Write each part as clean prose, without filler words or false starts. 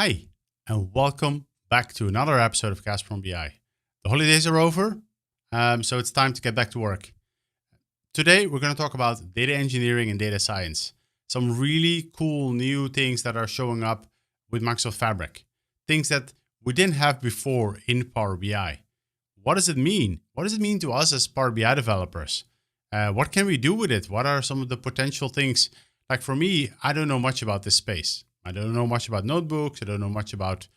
Hi, and welcome back to another episode of Kasper On BI. The holidays are over, so it's time to get back to work. Today, we're going to talk about data engineering and data science. Some really cool new things that are showing up with Microsoft Fabric. Things that we didn't have before in Power BI. What does it mean? What does it mean to us as Power BI developers? What can we do with it? What are some of the potential things? Like for me, I don't know much about this space. I don't know much about notebooks. I don't know much about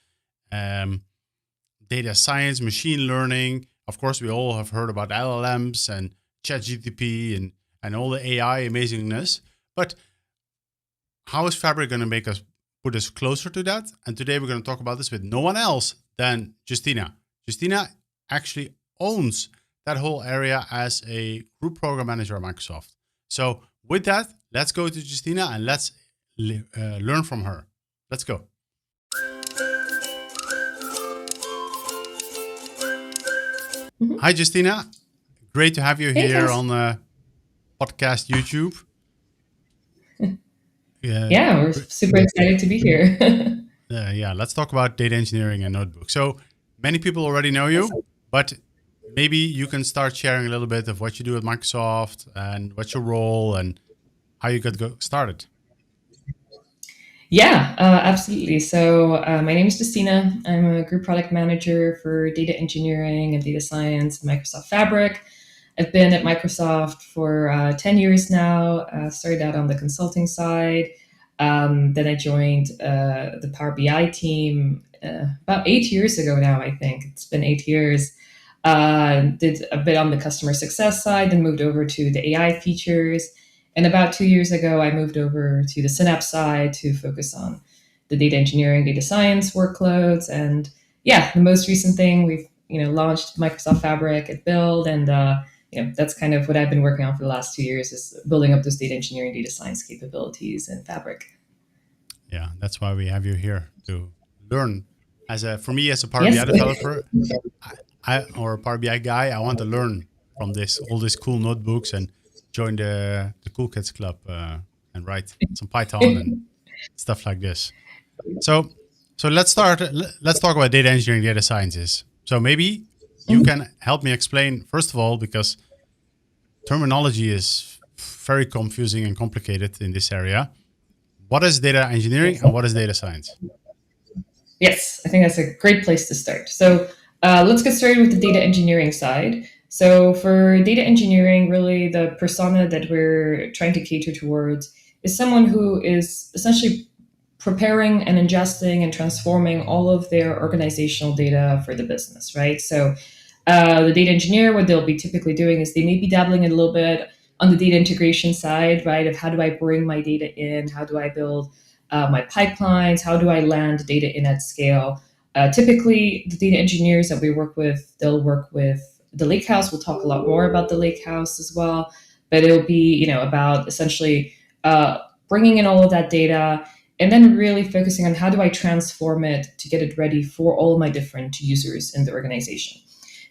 data science, machine learning. Of course, we all have heard about LLMs and ChatGPT and all the AI amazingness. But how is Fabric going to put us closer to that? And today we're going to talk about this with no one else than Justyna. Justyna actually owns that whole area as a group program manager at Microsoft. So with that, let's go to Justyna and let's learn from her. Let's go. Hi, Justyna. Great to have you here on the podcast YouTube. Yeah, we're super excited to be here. Let's talk about data engineering and notebooks. So many people already know you, but maybe you can start sharing a little bit of what you do at Microsoft and what's your role and how you got started. Yeah, absolutely. So my name is Justyna. I'm a group product manager for data engineering and data science in Microsoft Fabric. I've been at Microsoft for 10 years now. Started out on the consulting side. Then I joined the Power BI team about 8 years ago now, I think. It's been 8 years. Did a bit on the customer success side, then moved over to the AI features. And about 2 years ago, I moved over to the Synapse side to focus on the data engineering, data science workloads. And yeah, the most recent thing, we've launched Microsoft Fabric at Build, and that's kind of what I've been working on for the last 2 years, is building up those data engineering, data science capabilities in Fabric. Yeah, that's why we have you here to learn. For me as a Power BI developer, or a Power BI guy, I want to learn from all these cool notebooks and join the Cool Kids Club and write some Python and stuff like this. So let's talk about data engineering, data sciences. So maybe you can help me explain, first of all, because terminology is very confusing and complicated in this area. What is data engineering and what is data science? Yes, I think that's a great place to start. So let's get started with the data engineering side. So for data engineering, really the persona that we're trying to cater towards is someone who is essentially preparing and ingesting and transforming all of their organizational data for the business, right? So the data engineer, what they'll be typically doing is they may be dabbling a little bit on the data integration side, right? Of how do I bring my data in? How do I build my pipelines? How do I land data in at scale? Typically, the data engineers that we work with, they'll work with the Lakehouse. We'll talk a lot more about the Lakehouse as well, but it'll be about essentially bringing in all of that data and then really focusing on how do I transform it to get it ready for all my different users in the organization.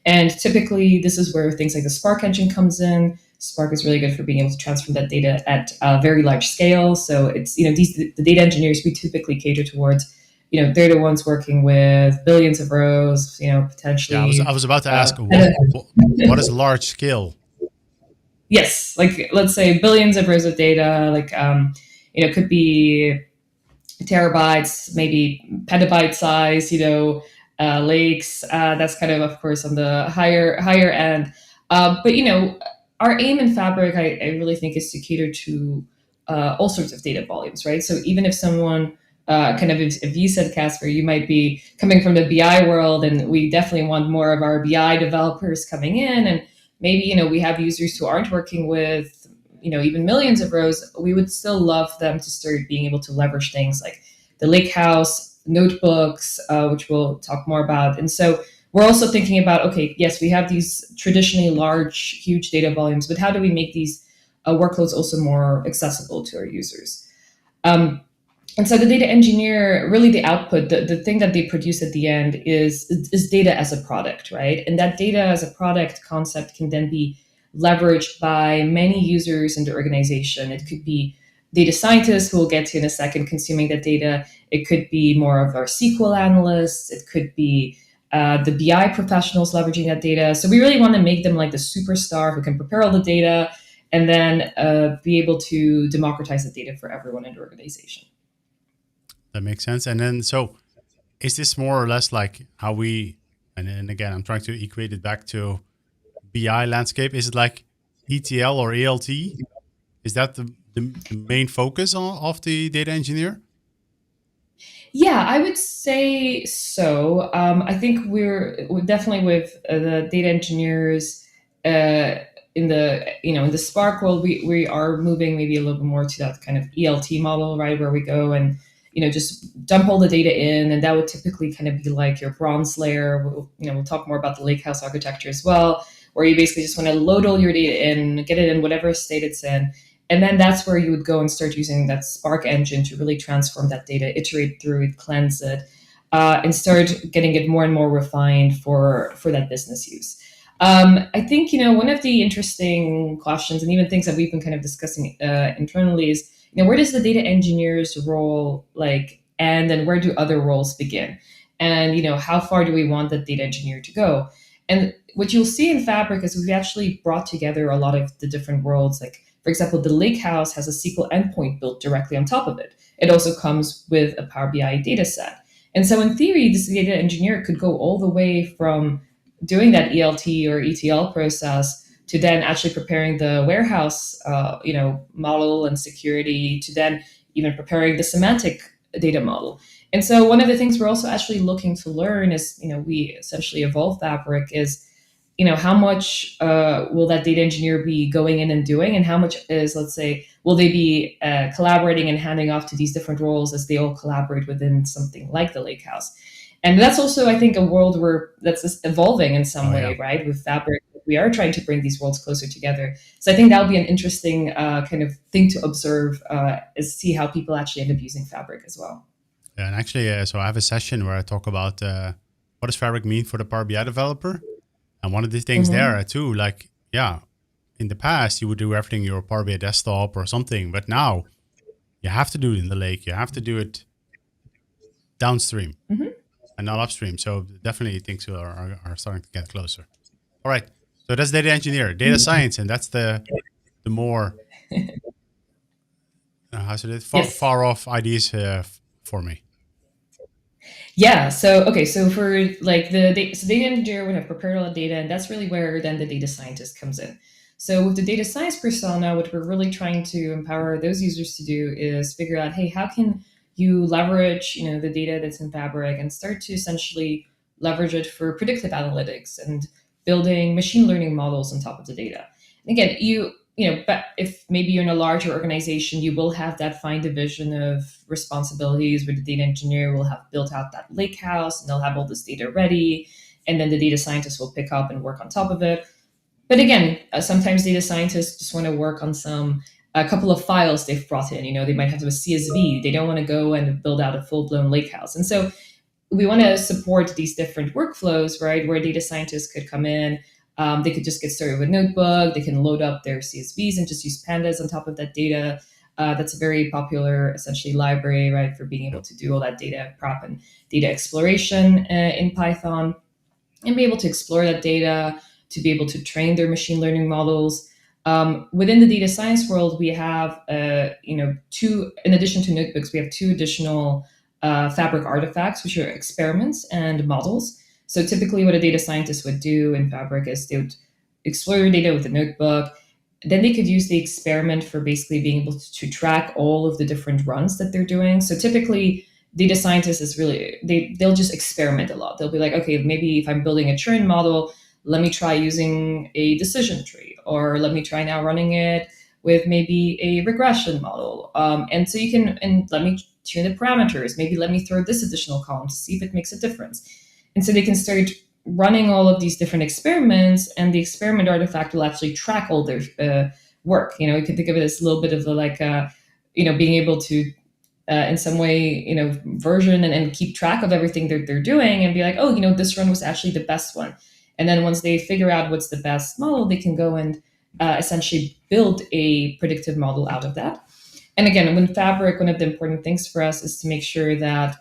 And typically, this is where things like the Spark engine comes in. Spark is really good for being able to transform that data at a very large scale. So it's the data engineers we typically cater towards. They're the ones working with billions of rows, potentially. Yeah, I was about to ask, what is large scale? Yes, like let's say billions of rows of data, like it could be terabytes, maybe petabyte size, lakes. That's kind of course, on the higher end. But our aim in Fabric, I really think, is to cater to all sorts of data volumes, right? So even if someone if you said, Kasper, you might be coming from the BI world, and we definitely want more of our BI developers coming in, and maybe, we have users who aren't working with, even millions of rows, we would still love them to start being able to leverage things like the Lakehouse, notebooks, which we'll talk more about. And so we're also thinking about, okay, yes, we have these traditionally large, huge data volumes, but how do we make these workloads also more accessible to our users? And so the data engineer, really the output, the thing that they produce at the end is data as a product, right? And that data as a product concept can then be leveraged by many users in the organization. It could be data scientists who we'll get to in a second consuming that data. It could be more of our SQL analysts. It could be the BI professionals leveraging that data. So we really want to make them like the superstar who can prepare all the data and then be able to democratize the data for everyone in the organization. That makes sense. And then, so is this more or less like how we, and then again, I'm trying to equate it back to BI landscape. Is it like ETL or ELT? Is that the main focus of the data engineer? Yeah, I would say so. I think we're definitely with the data engineers in the Spark world. We are moving maybe a little bit more to that kind of ELT model, right, where we go and just dump all the data in, and that would typically kind of be like your bronze layer. We'll talk more about the Lakehouse architecture as well, where you basically just want to load all your data in, get it in whatever state it's in. And then that's where you would go and start using that Spark engine to really transform that data, iterate through it, cleanse it, and start getting it more and more refined for that business use. I think, one of the interesting questions and even things that we've been kind of discussing internally is, where does the data engineer's role end, and where do other roles begin? And, how far do we want the data engineer to go? And what you'll see in Fabric is we've actually brought together a lot of the different worlds. Like, for example, the Lakehouse has a SQL endpoint built directly on top of it. It also comes with a Power BI data set. And so in theory, this data engineer could go all the way from doing that ELT or ETL process to then actually preparing the warehouse, model and security, to then even preparing the semantic data model. And so one of the things we're also actually looking to learn is, we essentially evolve Fabric is, how much will that data engineer be going in and doing, and how much is, let's say, will they be collaborating and handing off to these different roles as they all collaborate within something like the Lakehouse. And that's also, I think, a world where that's evolving in some way, Yeah. right? With Fabric, we are trying to bring these worlds closer together. So I think that'll be an interesting kind of thing to observe, is see how people actually end up using Fabric as well. Yeah, and actually, so I have a session where I talk about what does Fabric mean for the Power BI developer. And one of the things there too, in the past, you would do everything in your Power BI desktop or something, but now you have to do it in the lake. You have to do it downstream and not upstream. So definitely things are starting to get closer. All right. So that's data engineer, data science, and that's the more far off ideas for me. Yeah. So for like so data engineer would have prepared all the data, and that's really where then the data scientist comes in. So with the data science persona, what we're really trying to empower those users to do is figure out, hey, how can you leverage the data that's in Fabric and start to essentially leverage it for predictive analytics and building machine learning models on top of the data. And again, but if maybe you're in a larger organization, you will have that fine division of responsibilities where the data engineer will have built out that lake house and they'll have all this data ready. And then the data scientist will pick up and work on top of it. But again, sometimes data scientists just want to work on a couple of files they've brought in. They might have a CSV. They don't want to go and build out a full-blown lake house. And so we want to support these different workflows, right, where data scientists could come in. They could just get started with Notebook. They can load up their CSVs and just use pandas on top of that data. That's a very popular, essentially, library, right, for being able to do all that data prep and data exploration in Python, and be able to explore that data, to be able to train their machine learning models. Within the data science world, we have, two, in addition to notebooks, we have two additional Fabric artifacts, which are experiments and models. So typically what a data scientist would do in Fabric is they would explore your data with a notebook. Then they could use the experiment for basically being able to track all of the different runs that they're doing. So typically data scientists is really, they'll just experiment a lot. They'll be like, okay, maybe if I'm building a churn model, let me try using a decision tree, or let me try now running it with maybe a regression model. And so and let me tune the parameters. Maybe let me throw this additional column to see if it makes a difference. And so they can start running all of these different experiments, and the experiment artifact will actually track all their work. You can think of it as a little bit of being able to, in some way, version and keep track of everything they're doing, and be like, oh, this run was actually the best one. And then once they figure out what's the best model, they can go and essentially build a predictive model out of that. And again, when Fabric, one of the important things for us is to make sure that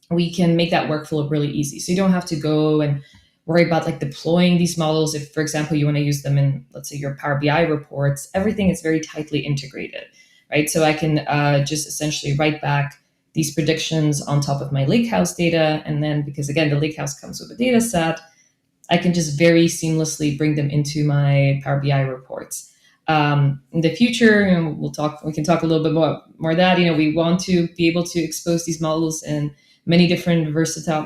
we can make that workflow really easy. So you don't have to go and worry about like deploying these models. If, for example, you want to use them in, let's say, your Power BI reports, everything is very tightly integrated, right? So I can just essentially write back these predictions on top of my Lakehouse data. And then, because again, the Lakehouse comes with a data set, I can just very seamlessly bring them into my Power BI reports. In the future, we can talk a little bit more of that. We want to be able to expose these models in many different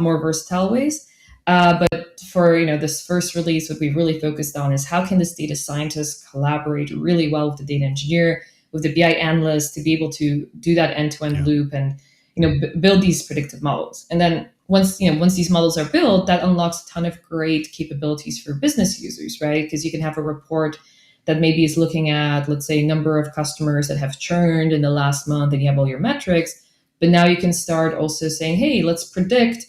more versatile ways. But for this first release, what we really focused on is how can this data scientist collaborate really well with the data engineer, with the BI analyst, to be able to do that end-to-end loop and build these predictive models. And then once these models are built, that unlocks a ton of great capabilities for business users, right? Because you can have a report that maybe is looking at, let's say, number of customers that have churned in the last month, and you have all your metrics. But now you can start also saying, hey, let's predict,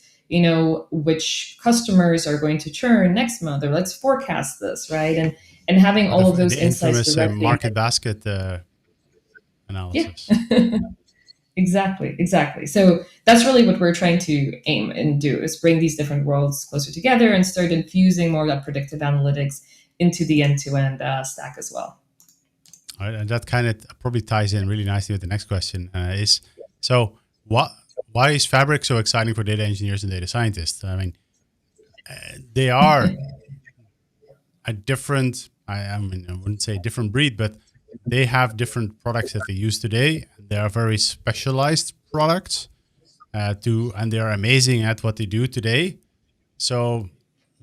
which customers are going to churn next month, or let's forecast this, right? And having all of those insights directly. Market basket analysis. Yeah. Exactly. So that's really what we're trying to aim and do, is bring these different worlds closer together and start infusing more of that predictive analytics into the end-to-end stack as well. All right, and that kind of probably ties in really nicely with the next question. Why is Fabric so exciting for data engineers and data scientists? I mean, they are a different, I wouldn't say different breed, but they have different products that they use today. They are very specialized products and they are amazing at what they do today. So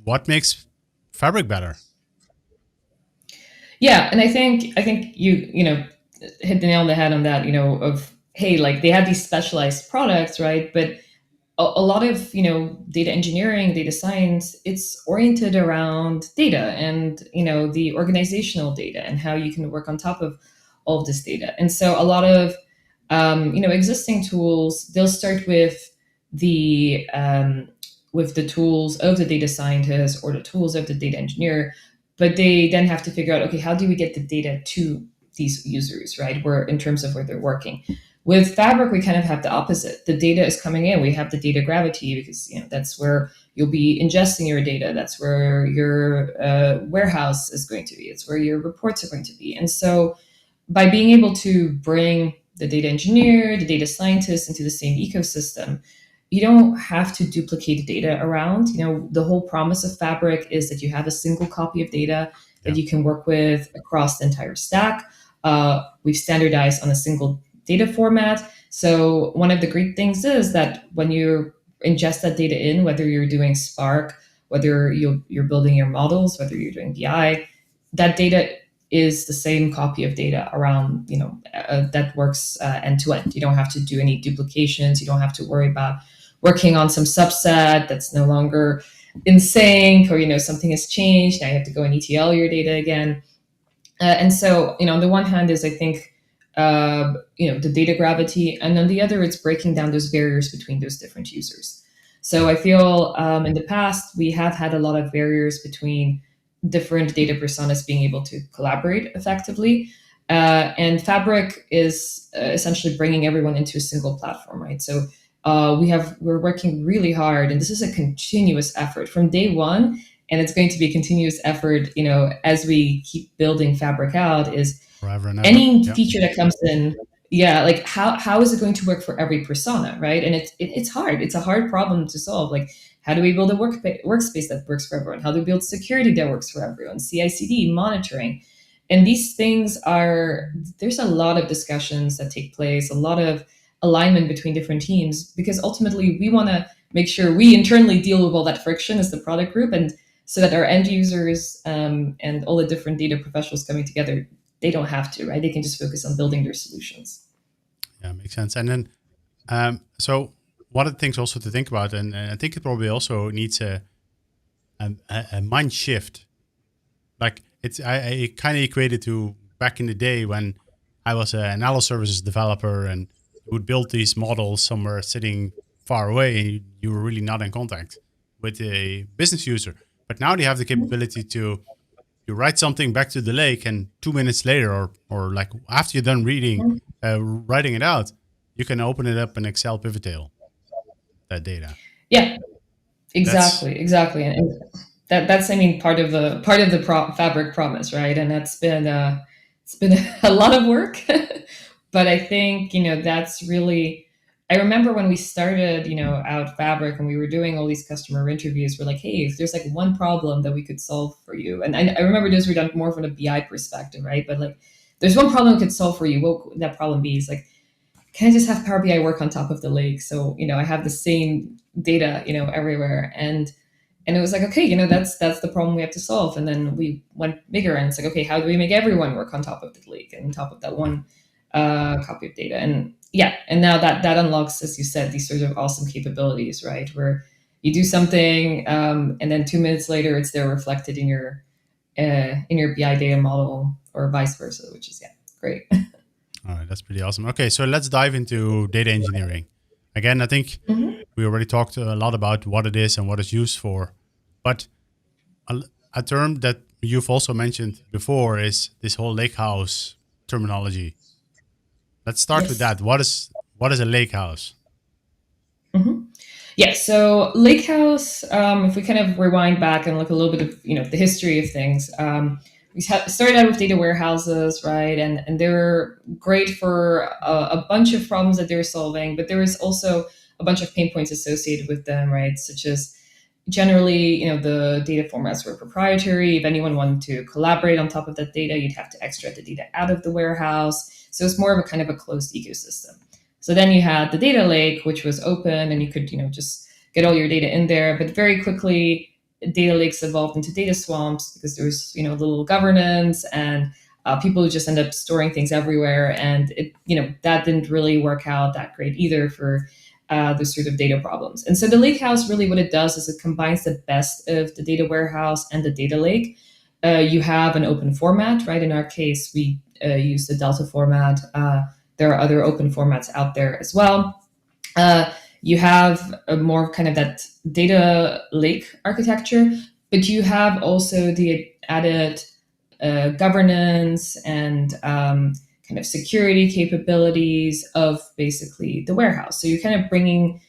what makes Fabric better? Yeah, and I think you hit the nail on the head on that, of, hey, like they have these specialized products, right? But a lot of data engineering, data science, it's oriented around data and the organizational data and how you can work on top of all of this data. And so a lot of existing tools, they'll start with the tools of the data scientist or the tools of the data engineer, but they then have to figure out, okay, how do we get the data to these users, right? Where in terms of where they're working. With Fabric, we kind of have the opposite. The data is coming in. We have the data gravity, because that's where you'll be ingesting your data. That's where your warehouse is going to be. It's where your reports are going to be. And so by being able to bring the data engineer, the data scientist into the same ecosystem, you don't have to duplicate data around. The whole promise of Fabric is that you have a single copy of data that you can work with across the entire stack. We've standardized on a single data format. So one of the great things is that when you ingest that data in, whether you're doing Spark, whether you're building your models, whether you're doing BI, that data is the same copy of data around, that works end to end. You don't have to do any duplications. You don't have to worry about working on some subset that's no longer in sync, or, something has changed. Now you have to go and ETL your data again. And so, on the one hand is, I think, the data gravity, and on the other, it's breaking down those barriers between those different users. So I feel in the past, we have had a lot of barriers between different data personas being able to collaborate effectively. And Fabric is essentially bringing everyone into a single platform, right? So we're working really hard, and this is a continuous effort from day one. And it's going to be a continuous effort, as we keep building Fabric out, is forever and ever. Any feature that comes in, like how is it going to work for every persona, right? And it's hard. It's a hard problem to solve. Like, how do we build a workspace that works for everyone? How do we build security that works for everyone? CI/CD, monitoring. And these things there's a lot of discussions that take place, a lot of alignment between different teams, because ultimately we want to make sure we internally deal with all that friction as the product group, and so that our end users and all the different data professionals coming together, they don't have to, right? They can just focus on building their solutions. Yeah, makes sense. And then, so one of the things also to think about, and I think it probably also needs a mind shift. Like I kind of equate it to back in the day when I was an analysis services developer and would build these models somewhere sitting far away, and you were really not in contact with a business user. But now they have the capability to you write something back to the lake, and 2 minutes later, or like after you're done reading writing it out, you can open it up in Excel pivot table, that data. Yeah, That's exactly, and that's I mean part of the Fabric promise, right? And that's been it's been a lot of work, but I think that's really. I remember when we started, out Fabric and we were doing all these customer interviews. We're like, hey, if there's like one problem that we could solve for you, and I remember those were done more from a BI perspective, right? But like, there's one problem we could solve for you. What would that problem be? Is like, can I just have Power BI work on top of the lake? So, I have the same data, everywhere. And it was like, okay, that's the problem we have to solve. And then we went bigger and it's like, okay, how do we make everyone work on top of the lake and on top of that one copy of data? And yeah, and now that unlocks, as you said, these sort of awesome capabilities, right? Where you do something, and then 2 minutes later, it's there reflected in your BI data model, or vice versa, which is great. all right. That's pretty awesome. Okay, so let's dive into data engineering. Again, I think we already talked a lot about what it is and what it's used for, but a term that you've also mentioned before is this whole Lakehouse terminology. Let's start with Yes. that. What is a Lakehouse? Yeah, so Lakehouse, if we kind of rewind back and look a little bit of the history of things, we started out with data warehouses, right? And they were great for a bunch of problems that they were solving, but there was also a bunch of pain points associated with them, right? Such as generally, the data formats were proprietary. If anyone wanted to collaborate on top of that data, you'd have to extract the data out of the warehouse. So it's more of a kind of a closed ecosystem. So then you had the data lake, which was open and you could, just get all your data in there. But very quickly, data lakes evolved into data swamps because there was, little governance and people who just end up storing things everywhere. And that didn't really work out that great either for those sort of data problems. And so the Lakehouse, really what it does is it combines the best of the data warehouse and the data lake. You have an open format, right? In our case, we use the Delta format. There are other open formats out there as well. You have a more kind of that data lake architecture, but you have also the added governance and kind of security capabilities of basically the warehouse. So you're kind of bringing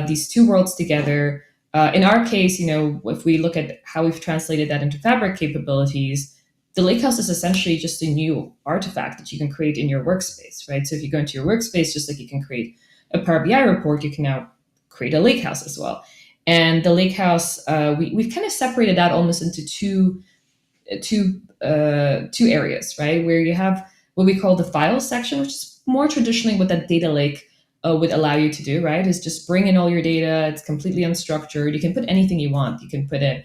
these two worlds together. In our case, if we look at how we've translated that into Fabric capabilities, the Lakehouse is essentially just a new artifact that you can create in your workspace, right? So if you go into your workspace, just like you can create a Power BI report, you can now create a Lakehouse as well. And the Lakehouse, we've kind of separated that almost into two areas, right? Where you have what we call the files section, which is more traditionally what that data lake would allow you to do, right? Is just bring in all your data. It's completely unstructured. You can put anything you want. You can put in,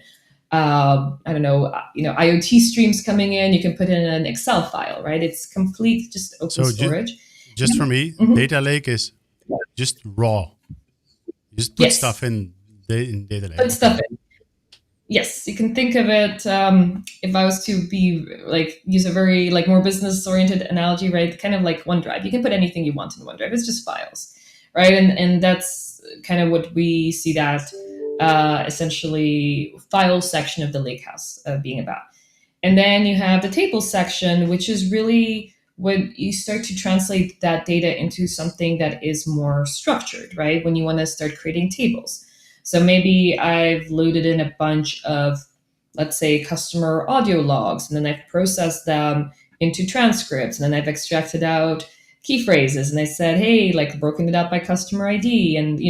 I don't know, IoT streams coming in. You can put in an Excel file, right? It's complete, just open storage. Just for me, data lake is just raw. You just put stuff in data lake. Put stuff in. Yes, you can think of it. If I was to be use a very more business oriented analogy, right? Kind of like OneDrive. You can put anything you want in OneDrive. It's just files, right? And that's kind of what we see that essentially file section of the Lakehouse being about. And then you have the tables section, which is really when you start to translate that data into something that is more structured, right? When you want to start creating tables. So maybe I've loaded in a bunch of, let's say, customer audio logs, and then I've processed them into transcripts, and then I've extracted out key phrases, and I said, hey, broken it out by customer ID. And,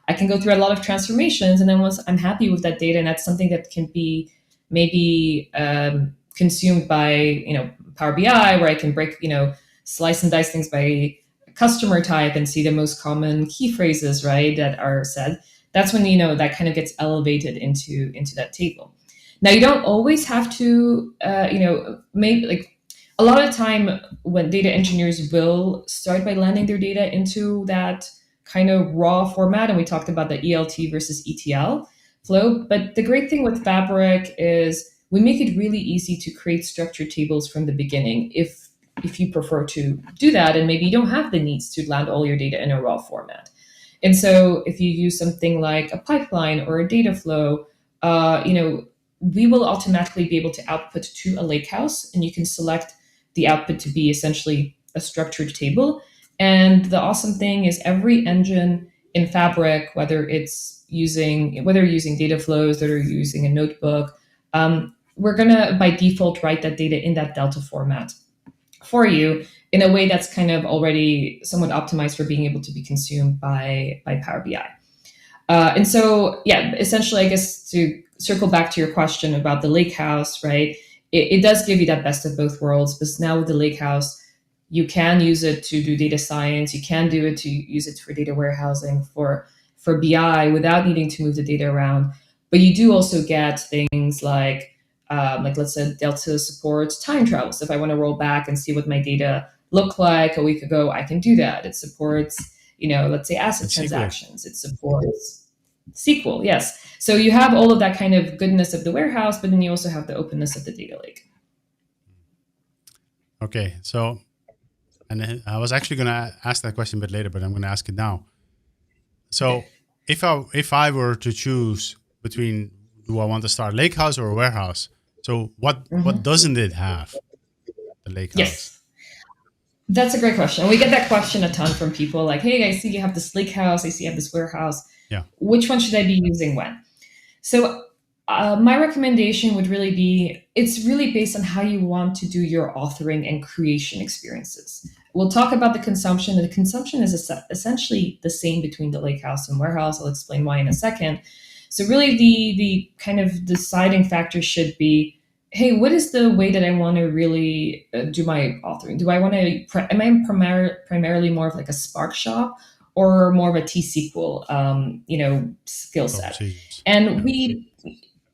I can go through a lot of transformations. And then once I'm happy with that data, and that's something that can be maybe consumed by, Power BI, where I can break, slice and dice things by customer type and see the most common key phrases, right, that are said. That's when, that kind of gets elevated into that table. Now, you don't always have to, maybe a lot of time when data engineers will start by landing their data into that kind of raw format. And we talked about the ELT versus ETL flow. But the great thing with Fabric is we make it really easy to create structured tables from the beginning if you prefer to do that. And maybe you don't have the needs to land all your data in a raw format. And so if you use something like a pipeline or a data flow, we will automatically be able to output to a Lakehouse, and you can select the output to be essentially a structured table. And the awesome thing is every engine in Fabric, whether you're using data flows, whether you're using a notebook, we're gonna by default write that data in that Delta format for you in a way that's kind of already somewhat optimized for being able to be consumed by Power BI. And so, yeah, essentially, I guess to circle back to your question about the Lakehouse, right? It does give you that best of both worlds, because now with the Lakehouse, you can use it to do data science. You can do it to use it for data warehousing, for BI without needing to move the data around. But you do also get things like let's say Delta supports time travel. So if I want to roll back and see what my data looked like a week ago, I can do that. It supports, let's say asset And SQL. transactions. It supports SQL, yes. So you have all of that kind of goodness of the warehouse, but then you also have the openness of the data lake. Okay, so, and then I was actually going to ask that question a bit later, but I'm going to ask it now. So if I were to choose between, do I want to start Lakehouse or a warehouse? So what doesn't it have, the Lakehouse? Yes. That's a great question. And we get that question a ton from people like, hey, I see you have this Lakehouse. I see you have this warehouse. Yeah. Which one should I be using when? So my recommendation would really be, it's really based on how you want to do your authoring and creation experiences. We'll talk about the consumption. The consumption is essentially the same between the Lakehouse and warehouse. I'll explain why in a second. So really the kind of deciding factor should be, hey, what is the way that I want to really do my authoring? Do I want to, am I primarily more of like a Spark shop or more of a T-SQL, skill set? And we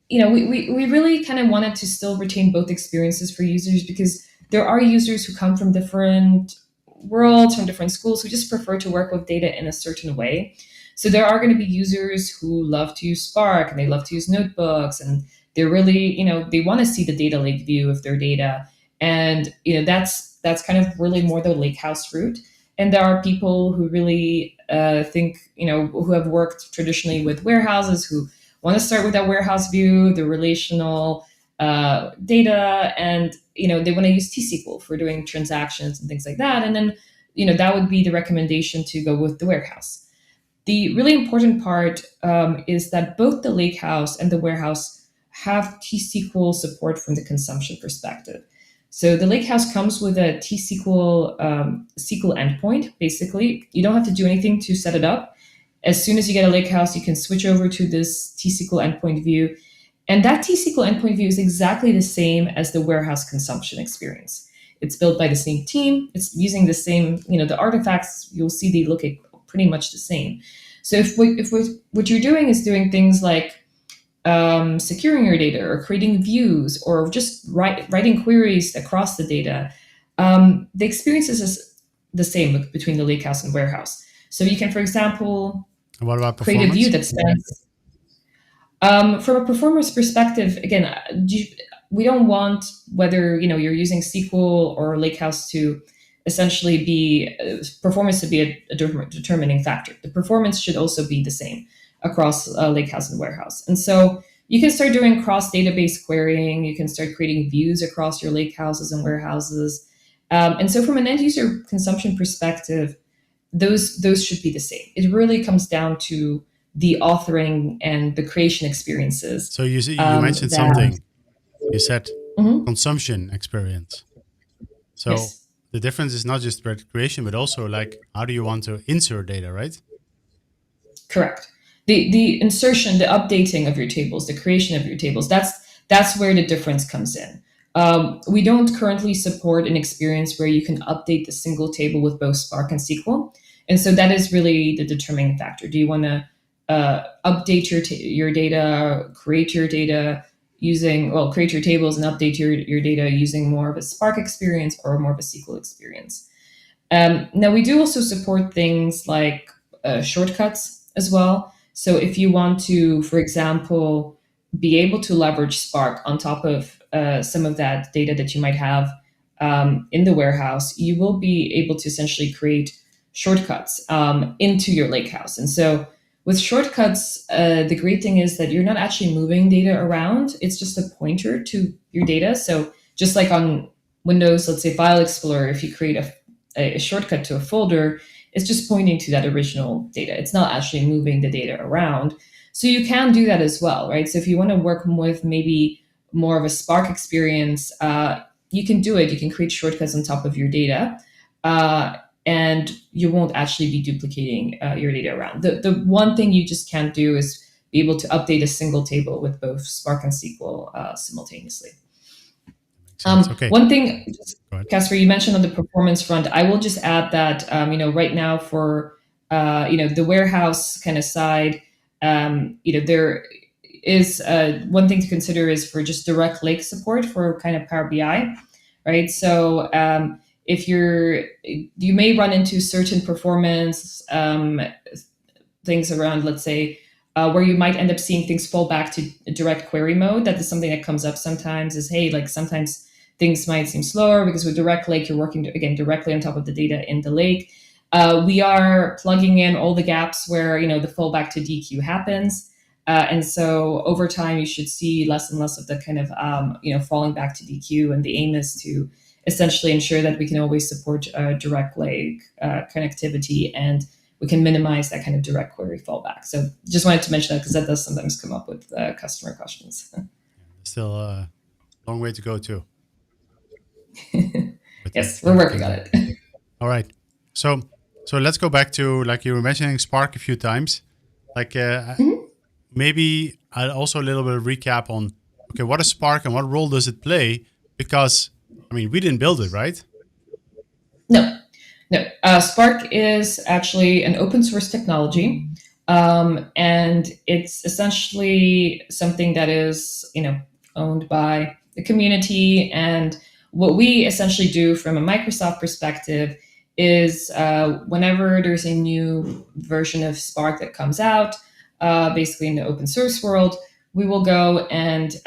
really kind of wanted to still retain both experiences for users, because there are users who come from different worlds, from different schools, who just prefer to work with data in a certain way. So there are going to be users who love to use Spark and they love to use notebooks, and they're really, they want to see the data lake view of their data. And, that's kind of really more the Lakehouse route. And there are people who really think, who have worked traditionally with warehouses, who want to start with that warehouse view, the relational data, and they want to use T-SQL for doing transactions and things like that. And then that would be the recommendation to go with the warehouse. The really important part is that both the Lakehouse and the warehouse have T-SQL support from the consumption perspective. So the Lakehouse comes with a T-SQL SQL endpoint. Basically, you don't have to do anything to set it up. As soon as you get a Lakehouse, you can switch over to this T-SQL endpoint view. And that T-SQL endpoint view is exactly the same as the warehouse consumption experience. It's built by the same team. It's using the same, the artifacts, you'll see they look pretty much the same. So if what you're doing is doing things like securing your data or creating views or just writing queries across the data, the experience is the same between the Lakehouse and warehouse. So you can, for example, what about create a view that spans. From a performance perspective, again, we don't want whether you're using SQL or Lakehouse to essentially be performance to be a determining factor. The performance should also be the same across Lakehouse and warehouse. And so you can start doing cross-database querying. You can start creating views across your Lakehouses and warehouses. And so from an end-user consumption perspective, those should be the same. It really comes down to the authoring and the creation experiences. So you mentioned something. You said consumption experience. So yes. The difference is not just creation, but also like how do you want to insert data, right? Correct. The insertion, the updating of your tables, the creation of your tables, that's where the difference comes in. We don't currently support an experience where you can update the single table with both Spark and SQL. And so that is really the determining factor. Do you want to update your data, create your data create your tables and update your data using more of a Spark experience or more of a SQL experience? Now, we do also support things like shortcuts as well. So if you want to, for example, be able to leverage Spark on top of some of that data that you might have in the warehouse, you will be able to essentially create shortcuts into your Lakehouse. And so with shortcuts, the great thing is that you're not actually moving data around. It's just a pointer to your data. So just like on Windows, let's say File Explorer, if you create a shortcut to a folder, it's just pointing to that original data. It's not actually moving the data around. So you can do that as well, right? So if you want to work with maybe more of a Spark experience, you can do it. You can create shortcuts on top of your data, and you won't actually be duplicating your data around. The one thing you just can't do is be able to update a single table with both Spark and SQL simultaneously. Okay. One thing, Kasper, you mentioned on the performance front, I will just add that right now for the warehouse kind of side, there is one thing to consider is for just direct lake support for kind of Power BI, right? So if you may run into certain performance things around, let's say, where you might end up seeing things fall back to direct query mode. That is something that comes up sometimes is, hey, like sometimes things might seem slower because with direct lake, you're working, again, directly on top of the data in the lake. We are plugging in all the gaps where, the fallback to DQ happens. And so over time, you should see less and less of the kind of, falling back to DQ. And the aim is to essentially ensure that we can always support direct lake connectivity, and we can minimize that kind of direct query fallback. So just wanted to mention that because that does sometimes come up with customer questions. Still a long way to go too. Yes, we're working on it. All right. So let's go back to, like you were mentioning Spark a few times. Like maybe I'll also a little bit of recap on, okay, what is Spark and what role does it play? Because, we didn't build it, right? No. Spark is actually an open source technology. And it's essentially something that is, owned by the community. And what we essentially do from a Microsoft perspective is whenever there's a new version of Spark that comes out, basically in the open source world, we will go and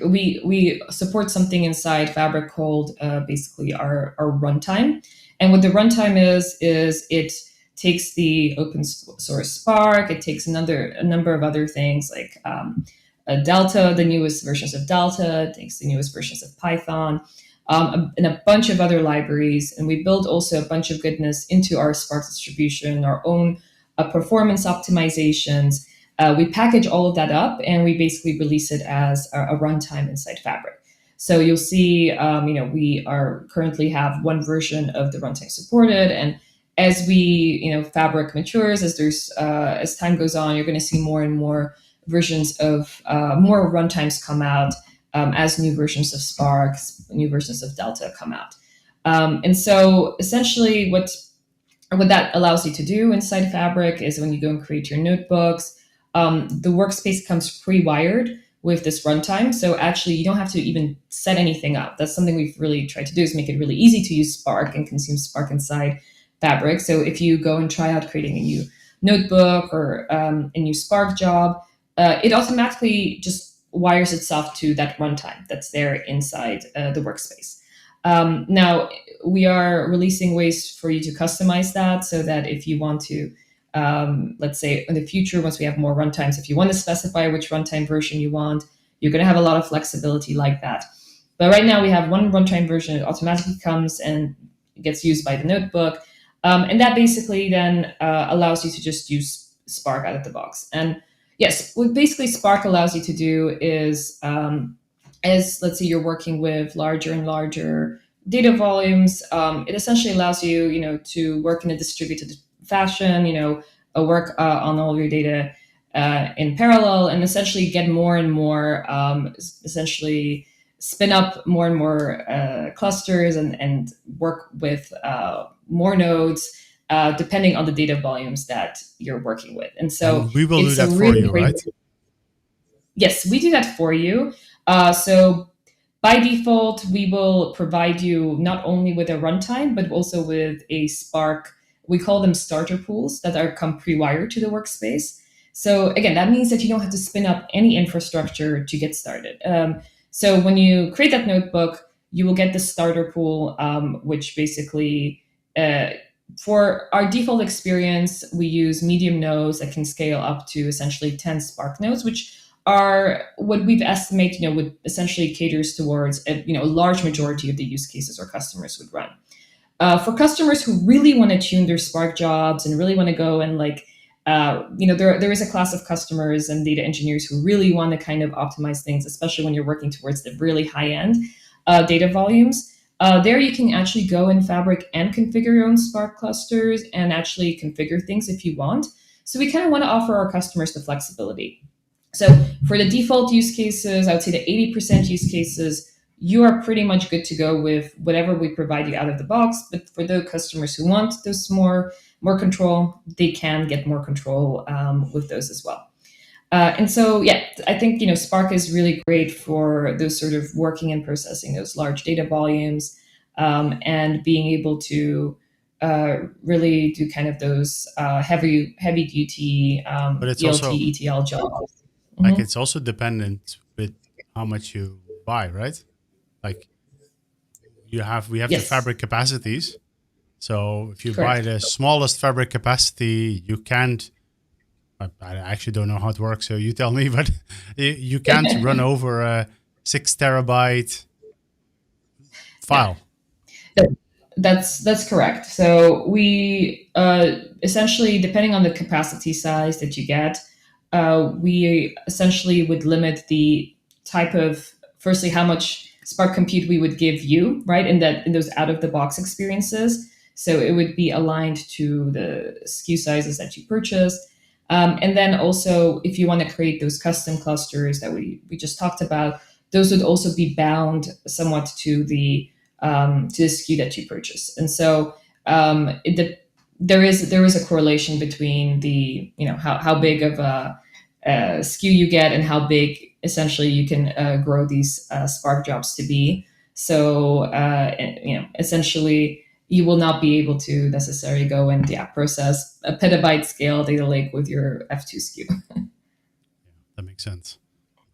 we support something inside Fabric called basically our runtime. And what the runtime is it takes the open source Spark, it takes a number of other things like Delta, the newest versions of Delta, it takes the newest versions of Python, and a bunch of other libraries. And we build also a bunch of goodness into our Spark distribution, our own performance optimizations. We package all of that up and we basically release it as a runtime inside Fabric. So you'll see, we are currently have one version of the runtime supported, and as we, Fabric matures, as time goes on, you're going to see more and more versions of more runtimes come out as new versions of Spark, new versions of Delta come out. And so essentially, what that allows you to do inside Fabric is when you go and create your notebooks, the workspace comes pre-wired with this runtime. So actually, you don't have to even set anything up. That's something we've really tried to do, is make it really easy to use Spark and consume Spark inside Fabric. So if you go and try out creating a new notebook or a new Spark job, it automatically just wires itself to that runtime that's there inside the workspace. Now, we are releasing ways for you to customize that so that if you want to, let's say in the future, once we have more runtimes, if you want to specify which runtime version you want, you're going to have a lot of flexibility like that. But right now we have one runtime version. It automatically comes and gets used by the notebook. And that basically then allows you to just use Spark out of the box. And yes, what basically Spark allows you to do is, as let's say you're working with larger and larger data volumes, it essentially allows you, to work in a distributed fashion, work on all your data in parallel, and essentially get more and more, essentially spin up more and more clusters and work with more nodes, depending on the data volumes that you're working with. And so we will do that for you, right? Yes, we do that for you. So by default, we will provide you not only with a runtime, but also with a Spark. We call them starter pools that come pre-wired to the workspace. So again, that means that you don't have to spin up any infrastructure to get started. So when you create that notebook, you will get the starter pool, which basically, for our default experience, we use medium nodes that can scale up to essentially 10 Spark nodes, which are what we've estimated, would essentially caters towards a large majority of the use cases our customers would run. For customers who really want to tune their Spark jobs and really want to go and there is a class of customers and data engineers who really want to kind of optimize things, especially when you're working towards the really high end data volumes. There you can actually go in Fabric and configure your own Spark clusters and actually configure things if you want. So we kind of want to offer our customers the flexibility. So for the default use cases, I would say the 80% use cases, you are pretty much good to go with whatever we provide you out of the box. But for the customers who want this more control, they can get more control with those as well. And so, yeah, I think Spark is really great for those sort of working and processing those large data volumes and being able to really do kind of those heavy duty But it's ELT also ETL jobs. like Mhm. it's also dependent with how much you buy, right? Like we have the Yes, Fabric capacities. So if you buy correct. the smallest Fabric capacity, you can't. I actually don't know how it works, so you tell me. But you can't run over a 6 terabyte Yeah. file. That's correct. So we essentially, depending on the capacity size that you get, we essentially would limit the type of, firstly, how much Spark Compute we would give you, right? In those out of the box experiences. So it would be aligned to the SKU sizes that you purchase. And then also, if you want to create those custom clusters that we just talked about, those would also be bound somewhat to the SKU that you purchase. And so there is a correlation between the how big of a SKU you get and how big essentially you can grow these Spark jobs to be. So essentially you will not be able to necessarily go and process a petabyte scale data lake with your F2 SKU. That makes sense.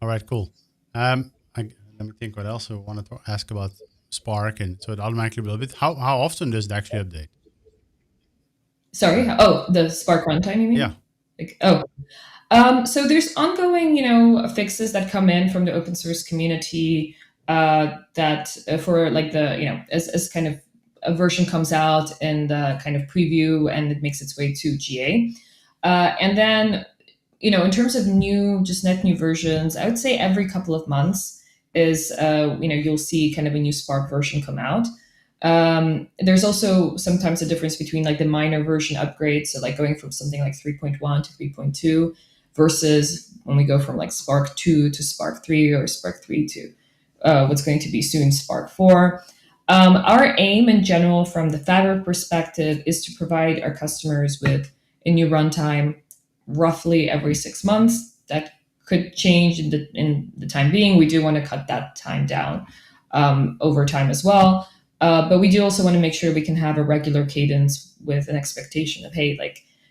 All right, cool. Let me think what else I wanted to ask about Spark, and so it automatically build it. How often does it actually update? Sorry. Oh, the Spark runtime, you Yeah. mean? So there's ongoing, fixes that come in from the open source community that for like as kind of a version comes out and kind of preview and it makes its way to GA. And then, in terms of net new versions, I would say every couple of months is, you'll see kind of a new Spark version come out. There's also sometimes a difference between like the minor version upgrades, so like going from something like 3.1 to 3.2 versus when we go from like Spark 2 to Spark 3 or Spark 3 to what's going to be soon Spark 4. Our aim in general from the Fabric perspective is to provide our customers with a new runtime roughly every 6 months. That could change in the time being. We do want to cut that time down over time as well. But we do also want to make sure we can have a regular cadence with an expectation of, hey,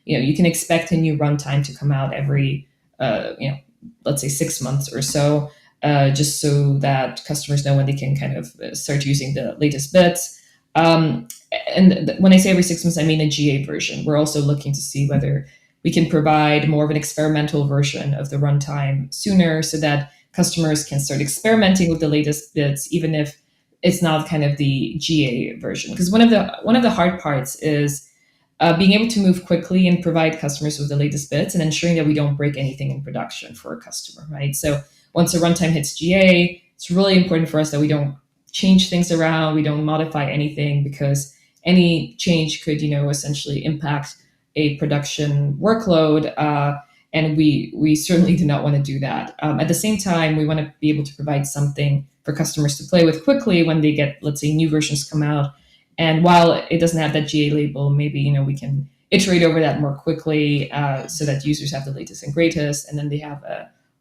you can expect a new runtime to come out every, let's say 6 months or so, just so that customers know when they can kind of start using the latest bits. And when I say every 6 months, I mean a GA version. We're also looking to see whether we can provide more of an experimental version of the runtime sooner so that customers can start experimenting with the latest bits, even if it's not kind of the GA version. Because one of the hard parts is being able to move quickly and provide customers with the latest bits and ensuring that we don't break anything in production for a customer, right? So once a runtime hits GA, it's really important for us that we don't change things around, we don't modify anything, because any change could, essentially impact a production workload. And we certainly do not want to do that. At the same time, we want to be able to provide something for customers to play with quickly when they get, let's say, new versions come out. And while it doesn't have that GA label, maybe we can iterate over that more quickly so that users have the latest and greatest, and then they have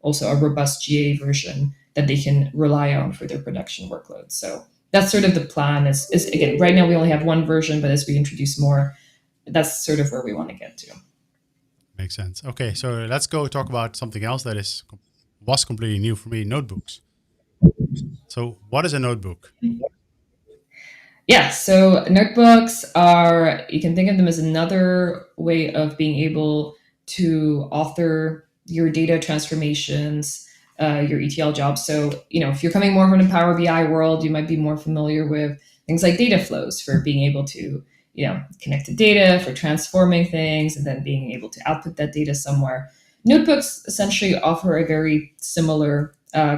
also a robust GA version that they can rely on for their production workloads. So that's sort of the plan. Is again, right now we only have one version, but as we introduce more, that's sort of where we want to get to. Makes sense. Okay, so let's go talk about something else that was completely new for me: notebooks. So, what is a notebook? Yeah, so notebooks you can think of them as another way of being able to author your data transformations, your ETL jobs. So, if you're coming more from the Power BI world, you might be more familiar with things like data flows for being able to, connect to data, for transforming things, and then being able to output that data somewhere. Notebooks essentially offer a very similar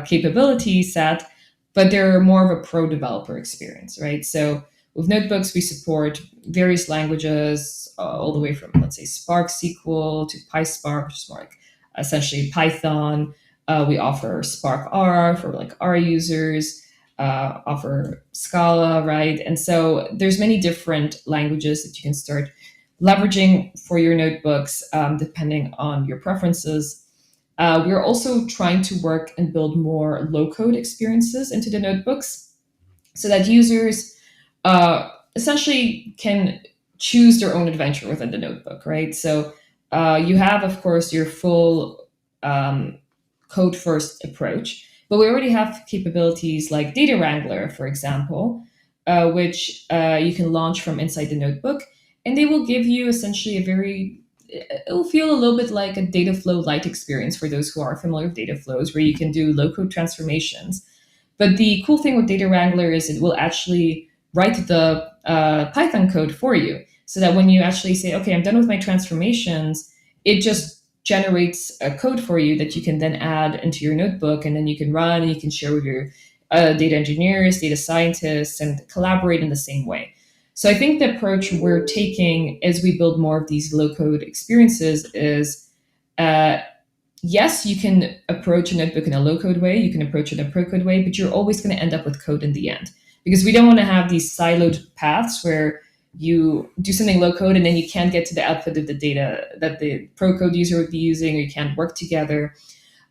capability set, but they're more of a pro developer experience, right? So with notebooks, we support various languages, all the way from, let's say, Spark SQL to PySpark, which is more like essentially Python. We offer Spark R for like R users, offer Scala, right? And so there's many different languages that you can start leveraging for your notebooks, depending on your preferences. We're also trying to work and build more low-code experiences into the notebooks so that users essentially can choose their own adventure within the notebook, right? So you have, of course, your full code-first approach, but we already have capabilities like Data Wrangler, for example, which you can launch from inside the notebook, and they will give you essentially it will feel a little bit like a data flow light experience for those who are familiar with data flows, where you can do low-code transformations. But the cool thing with Data Wrangler is it will actually write the Python code for you, so that when you actually say, okay, I'm done with my transformations, it just generates a code for you that you can then add into your notebook, and then you can run and you can share with your data engineers, data scientists, and collaborate in the same way. So I think the approach we're taking as we build more of these low-code experiences is, yes, you can approach a notebook in a low-code way, you can approach it in a pro-code way, but you're always going to end up with code in the end. Because we don't want to have these siloed paths where you do something low-code and then you can't get to the output of the data that the pro-code user would be using, or you can't work together.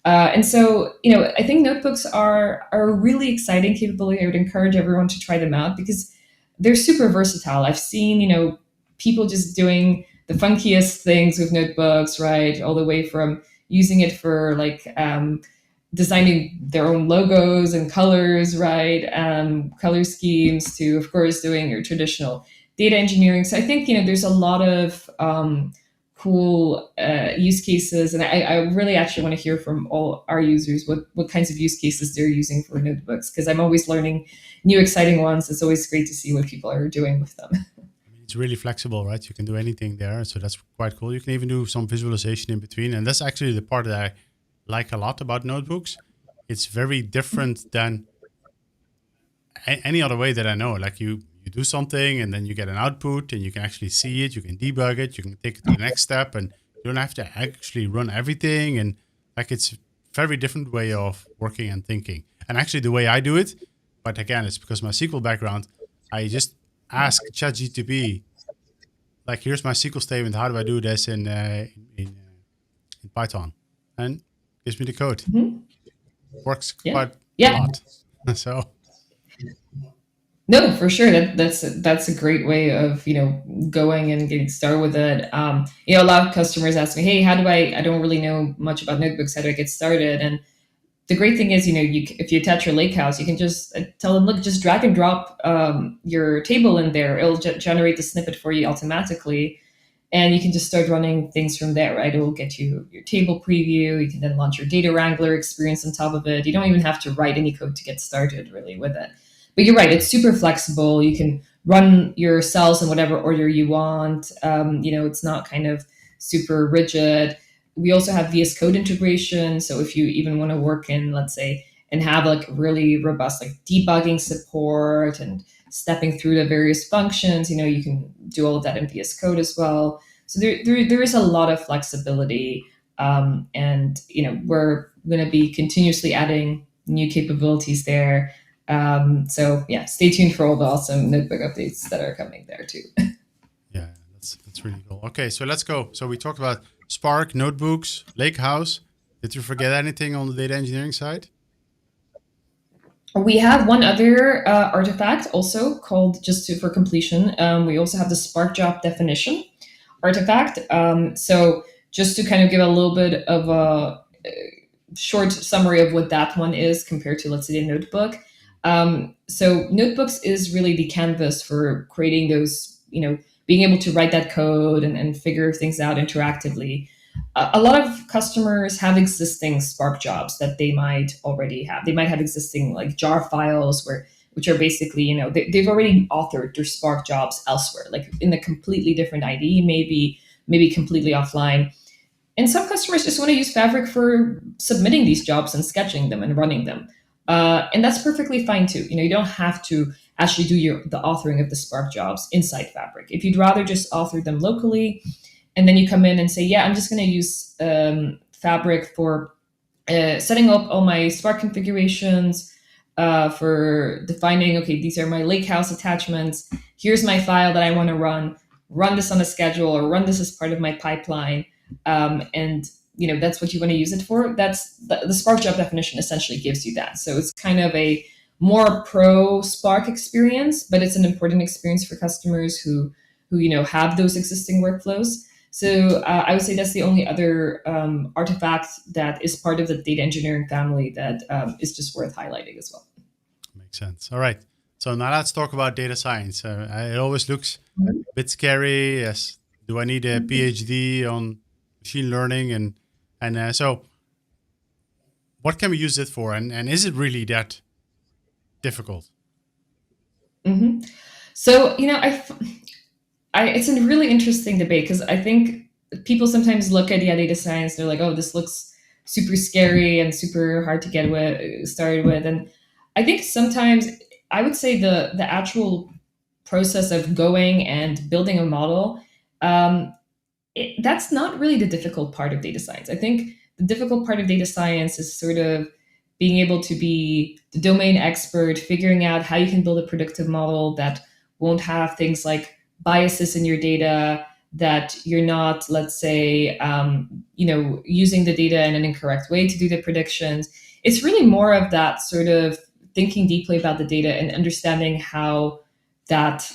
And so, I think notebooks are a really exciting capability. I would encourage everyone to try them out because they're super versatile. I've seen, people just doing the funkiest things with notebooks, right? All the way from using it for like designing their own logos and colors, right? Color schemes, to, of course, doing your traditional data engineering. So I think, there's a lot of cool use cases. And I really actually want to hear from all our users what kinds of use cases they're using for notebooks, because I'm always learning new exciting ones. It's always great to see what people are doing with them. It's really flexible, right? You can do anything there. So that's quite cool. You can even do some visualization in between. And that's actually the part that I like a lot about notebooks. It's very different than any other way that I know. Like you do something and then you get an output and you can actually see it. You can debug it. You can take it to the next step, and you don't have to actually run everything. And like, it's a very different way of working and thinking. And actually the way I do it, but again, it's because of my SQL background, I just ask ChatGPT, like, here's my SQL statement. How do I do this in Python? And gives me the code. Mm-hmm. Works quite a lot. So. No, for sure. That's a great way of, going and getting started with it. A lot of customers ask me, hey, how do I don't really know much about notebooks. How do I get started? And the great thing is, if you attach your Lakehouse, you can just tell them, look, just drag and drop your table in there. It'll generate the snippet for you automatically. And you can just start running things from there, right? It will get you your table preview. You can then launch your Data Wrangler experience on top of it. You don't even have to write any code to get started really with it. But you're right, it's super flexible. You can run your cells in whatever order you want. It's not kind of super rigid. We also have VS Code integration. So if you even want to work in, let's say, and have like really robust like debugging support and stepping through the various functions, you can do all of that in VS Code as well. So there is a lot of flexibility. And we're going to be continuously adding new capabilities there. So yeah, stay tuned for all the awesome notebook updates that are coming there too. Yeah, that's really cool. Okay, so let's go. So we talked about Spark, notebooks, Lakehouse. Did you forget anything on the data engineering side? We have one other artifact also called, just for completion, we also have the Spark job definition artifact. So just to kind of give a little bit of a short summary of what that one is compared to, let's say, a notebook. So notebooks is really the canvas for creating those, being able to write that code and figure things out interactively. A lot of customers have existing Spark jobs that they might already have. They might have existing like jar files where which are basically, they've already authored their Spark jobs elsewhere, like in a completely different IDE, maybe completely offline. And some customers just want to use Fabric for submitting these jobs and sketching them and running them. And that's perfectly fine too. You don't have to actually do the authoring of the Spark jobs inside Fabric. If you'd rather just author them locally, and then you come in and say, yeah, I'm just going to use Fabric for setting up all my Spark configurations, for defining, okay, these are my Lakehouse attachments. Here's my file that I want to run this on a schedule, or run this as part of my pipeline. And that's what you want to use it for. That's the Spark job definition essentially gives you that. So it's kind of a more pro Spark experience, but it's an important experience for customers who have those existing workflows. So I would say that's the only other artifact that is part of the data engineering family that is just worth highlighting as well. Makes sense. All right. So now let's talk about data science. It always looks a bit scary. Yes. Do I need a PhD on machine learning? And so what can we use it for? And is it really that difficult? Mm-hmm. So, it's a really interesting debate, because I think people sometimes look at data science, they're like, oh, this looks super scary and super hard to get started with. And I think sometimes I would say the actual process of going and building a model, that's not really the difficult part of data science. I think the difficult part of data science is sort of being able to be the domain expert, figuring out how you can build a predictive model that won't have things like biases in your data, that you're not, let's say, using the data in an incorrect way to do the predictions. It's really more of that sort of thinking deeply about the data and understanding how that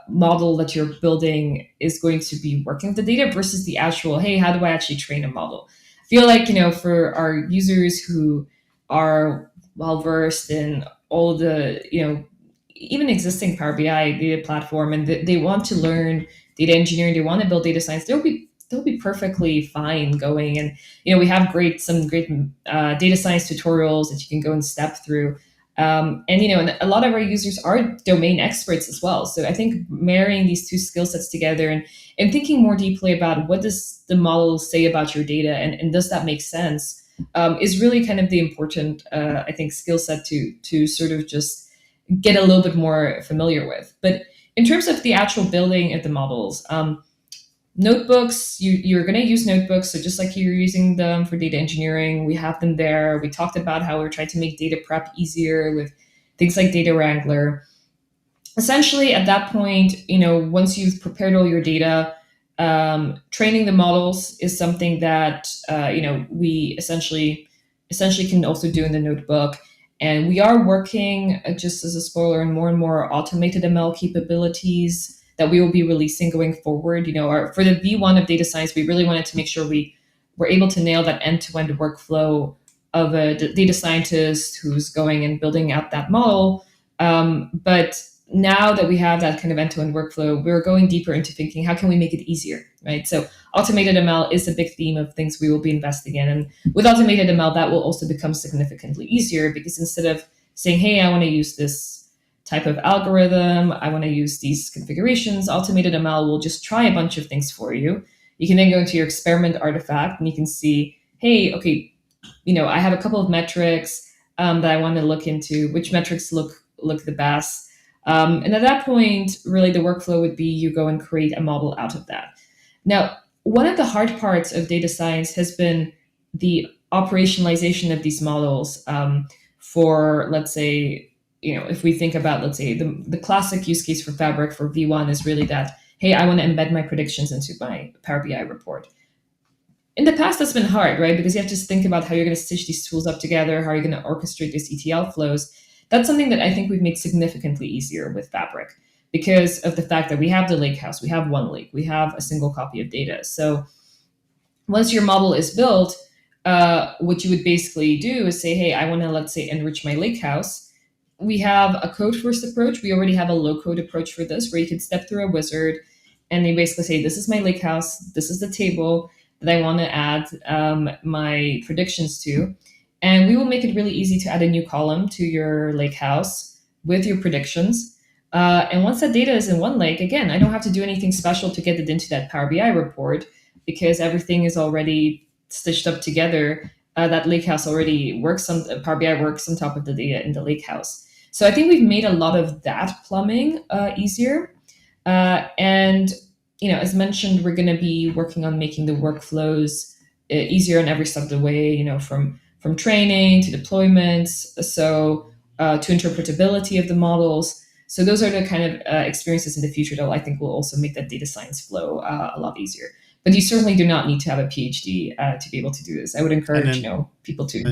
model that you're building is going to be working with the data versus the actual, hey, how do I actually train a model? I feel like, for our users who are well-versed in all the, even existing Power BI data platform, and they want to learn data engineering, they want to build data science, they'll be perfectly fine going. And, we have some great data science tutorials that you can go and step through. And a lot of our users are domain experts as well. So I think marrying these two skill sets together and thinking more deeply about what does the model say about your data, and does that make sense, is really kind of the important, I think, skill set to sort of just get a little bit more familiar with. But in terms of the actual building of the models, notebooks, you're going to use notebooks. So just like you're using them for data engineering, we have them there. We talked about how we're trying to make data prep easier with things like Data Wrangler. Essentially, at that point, once you've prepared all your data, training the models is something that we essentially can also do in the notebook. And we are working, just as a spoiler, on more and more automated ML capabilities that we will be releasing going forward. For the V1 of data science, we really wanted to make sure we were able to nail that end-to-end workflow of a data scientist who's going and building out that model. But now that we have that kind of end-to-end workflow, we're going deeper into thinking, how can we make it easier, right? So automated ML is a big theme of things we will be investing in. And with automated ML, that will also become significantly easier, because instead of saying, hey, I want to use this type of algorithm, I want to use these configurations, automated ML will just try a bunch of things for you. You can then go into your experiment artifact and you can see, hey, okay, I have a couple of metrics that I want to look into, which metrics look the best. And at that point, really the workflow would be you go and create a model out of that. Now, one of the hard parts of data science has been the operationalization of these models for, let's say, if we think about, let's say, the classic use case for Fabric for V1 is really that, hey, I want to embed my predictions into my Power BI report. In the past, that's been hard, right? Because you have to think about how you're going to stitch these tools up together, how you're going to orchestrate these ETL flows. That's something that I think we've made significantly easier with Fabric, because of the fact that we have the Lakehouse, we have one lake, we have a single copy of data. So once your model is built, what you would basically do is say, hey, I want to, let's say, enrich my Lakehouse. We have a code-first approach. We already have a low-code approach for this, where you can step through a wizard and you basically say, this is my Lakehouse, this is the table that I want to add my predictions to. And we will make it really easy to add a new column to your Lakehouse. with your predictions. And once that data is in one lake, again, I don't have to do anything special to get it into that Power BI report because everything is already stitched up together. That Lakehouse already works on, Power BI works on top of the data in the Lakehouse. So I think we've made a lot of that plumbing easier. And as mentioned, we're going to be working on making the workflows easier on every step of the way. From training to deployments, so to interpretability of the models. So those are the kind of experiences in the future that I think will also make that data science flow a lot easier. But you certainly do not need to have a PhD to be able to do this. I would encourage people to.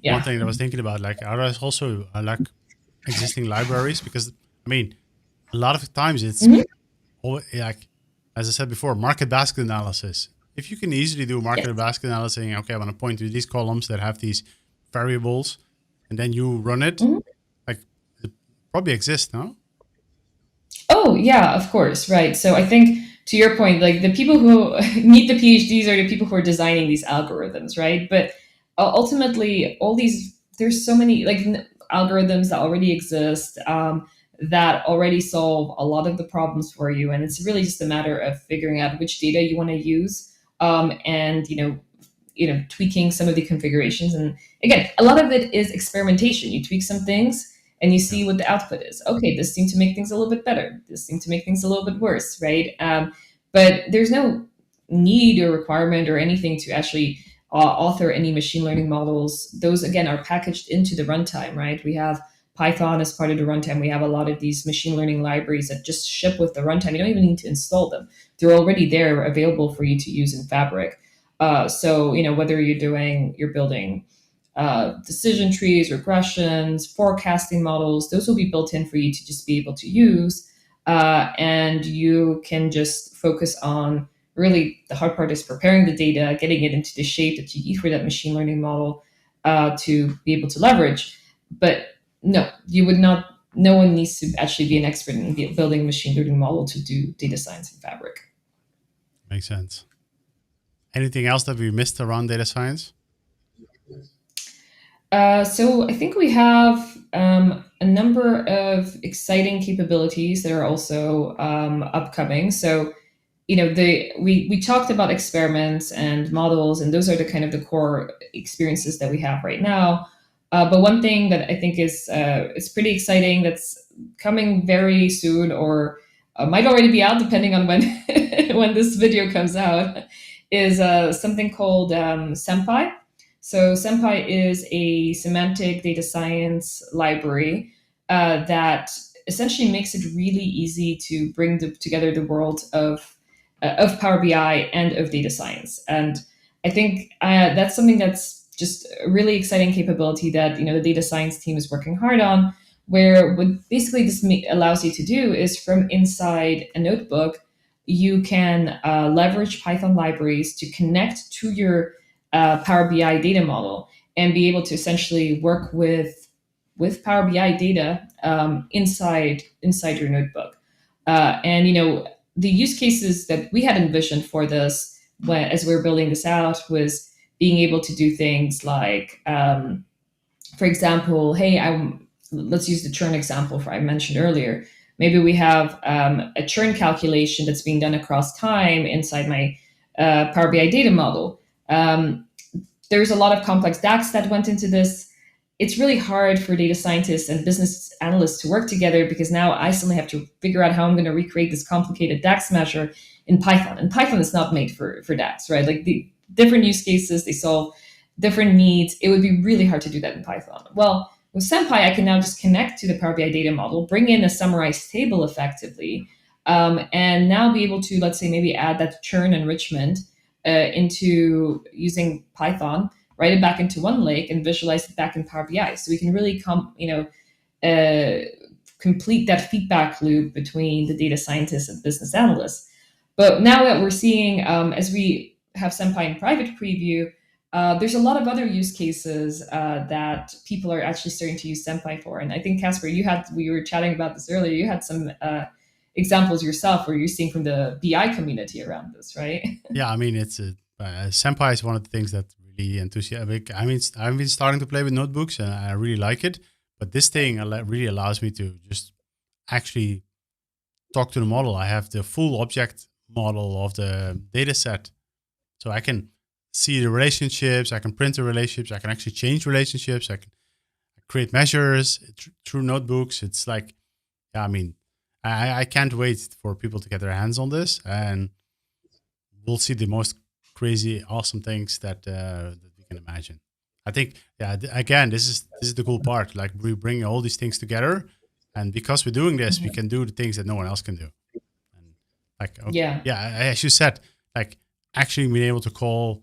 One thing that I was thinking about, like, are there also like existing libraries? Because I mean, a lot of times it's like, as I said before, market basket analysis. If you can easily do market basket analysis, saying, okay, I want to point to these columns that have these variables, and then you run it, like, it probably exists, no? Oh, yeah, of course. Right. So I think to your point, like the people who need the PhDs are the people who are designing these algorithms, right? But ultimately, there's so many like algorithms that already exist that already solve a lot of the problems for you. And it's really just a matter of figuring out which data you want to use and, tweaking some of the configurations. And again, a lot of it is experimentation. You tweak some things and you see what the output is. Okay, this seemed to make things a little bit better. This seemed to make things a little bit worse, right? But there's no need or requirement or anything to actually author any machine learning models. Those, again, are packaged into the runtime, right? We have Python as part of the runtime. We have a lot of these machine learning libraries that just ship with the runtime. You don't even need to install them. They're already there, available for you to use in Fabric. So, whether you're building decision trees, regressions, forecasting models, those will be built in for you to just be able to use. And you can just focus on really the hard part is preparing the data, getting it into the shape that you need for that machine learning model to be able to leverage. But no, no one needs to actually be an expert in building a machine learning model to do data science in Fabric. Makes sense. Anything else that we missed around data science? So I think we have a number of exciting capabilities that are also upcoming. So, we talked about experiments and models, and those are the kind of the core experiences that we have right now. But one thing that I think is pretty exciting that's coming very soon, or might already be out depending on when when this video comes out, is something called Senpai. So Senpai is a semantic data science library that essentially makes it really easy to bring together the world of Power BI and of data science. And I think that's something that's just a really exciting capability that the data science team is working hard on, where what basically this allows you to do is from inside a notebook, you can leverage Python libraries to connect to your Power BI data model and be able to essentially work with Power BI data inside your notebook. And the use cases that we had envisioned for this as we were building this out was being able to do things like, for example, let's use the churn example I mentioned earlier. Maybe we have a churn calculation that's being done across time inside my Power BI data model. There's a lot of complex DAX that went into this. It's really hard for data scientists and business analysts to work together because now I suddenly have to figure out how I'm going to recreate this complicated DAX measure in Python. And Python is not made for DAX, right? Like the different use cases, they solve different needs. It would be really hard to do that in Python. Well, with Senpai, I can now just connect to the Power BI data model, bring in a summarized table effectively, and now be able to, let's say, maybe add that churn enrichment into using Python, write it back into one lake, and visualize it back in Power BI. So we can really complete that feedback loop between the data scientists and business analysts. But now that we're seeing, as we have Senpai in private preview, there's a lot of other use cases that people are actually starting to use Senpai for. And I think, Kasper, we were chatting about this earlier, you had some examples yourself where you're seeing from the BI community around this, right? Yeah, I mean, it's Senpai is one of the things that really enthusiastic. I mean, I've been starting to play with notebooks and I really like it. But this thing really allows me to just actually talk to the model. I have the full object model of the data set. So I can see the relationships, I can print the relationships, I can actually change relationships, I can create measures through notebooks. It's like, yeah, I mean, I can't wait for people to get their hands on this, and we'll see the most crazy, awesome things that we can imagine. I think, yeah, again, this is the cool part. Like, we bring all these things together, and because we're doing this, we can do the things that no one else can do. And like, okay, as you said, like actually being able to call